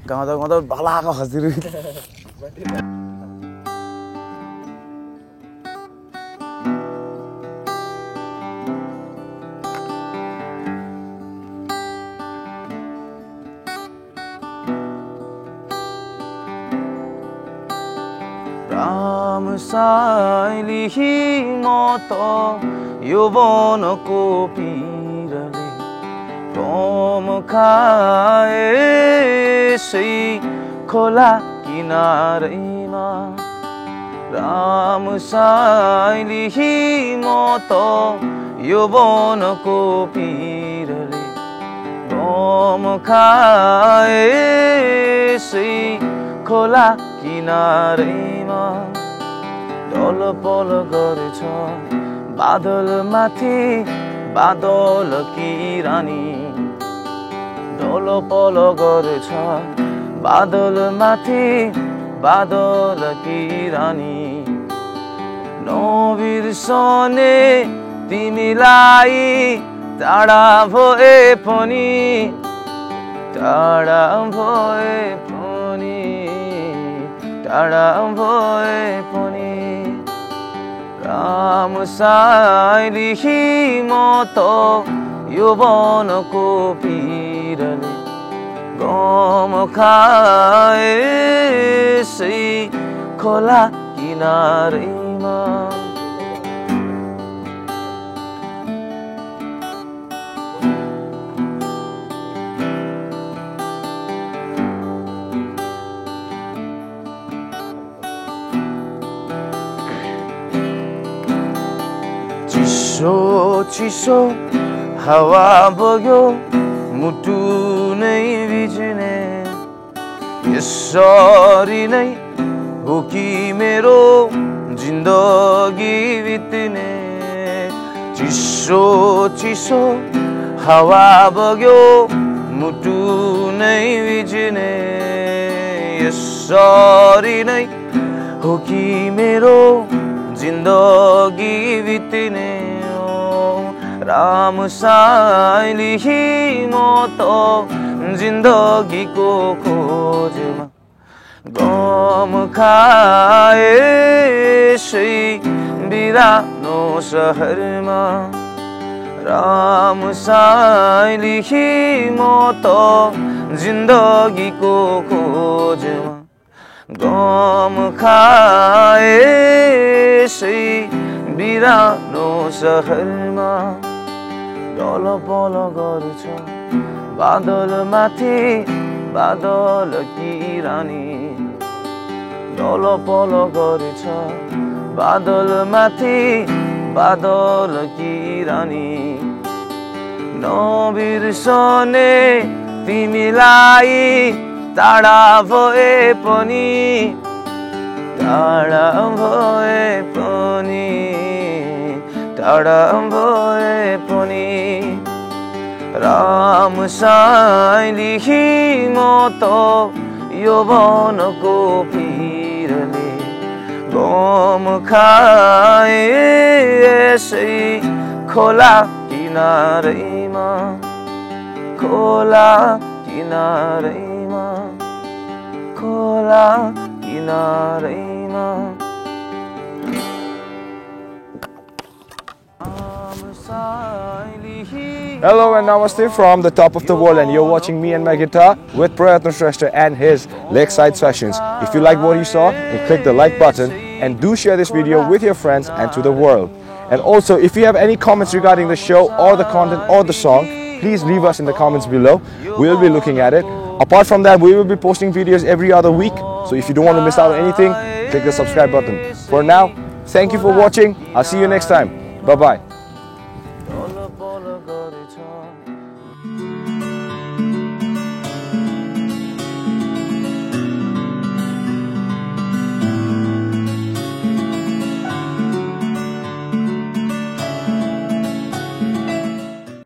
गाउँदा भलाको हजुर राम साइली म त यो वनको पिरले कम खाए सै खोला किनारैमा राम साइली म त यो वनको पिरले कम खाए सै खोला किनारैमा डल पल गरेछ बादल माथि बादल की रानी डल पल गरेछ बादल माथि बादल की रानी नबिर्सने तिमीलाई टाढा भए पनि टाढा भए पनि टाढा भए पनि राम साइली म त यो वनको पिरले गम खाए सै खोला किनारैमा चिसो चिसो हावा बग्यो मुटु नै भिज्ने यसरी नै हो कि मेरो जिन्दगी बित्ने चिसो चिसो हावा बग्यो मुटु नै भिज्ने यसरी नै हो कि मेरो जिन्दगी बित्ने राम साइली म त जिन्दगीको खोजमा गम खाए सै बिरानो सहरमा राम साइली म त जिन्दगीको खोजमा गम खाए सै बिरानो सहरमा डल पल गर्छ बादल माथि बादल की रानी डल पल गर्छ बादल माथि बादल की रानी नबिर्सने तिमीलाई टाढा भए पनि टाढा भए पनि टाढा भए पनि राम साइली म त यो वनको पिरले गम खाए सै खोला किनारैमा खोला किनारैमा खोला किनारैमा Hello and namaste from the top of the world, and you're watching me and my guitar with Prayatna Shrestha and his Lakeside Sessions. If you like what you saw, then click the like button and do share this video with your friends and to the world. And also, if you have any comments regarding the show or the content or the song, please leave us in the comments below. We'll be looking at it. Apart from that, we will be posting videos every other week, so if you don't want to miss out on anything, click the subscribe button. For now, thank you for watching. I'll see you next time. Bye bye.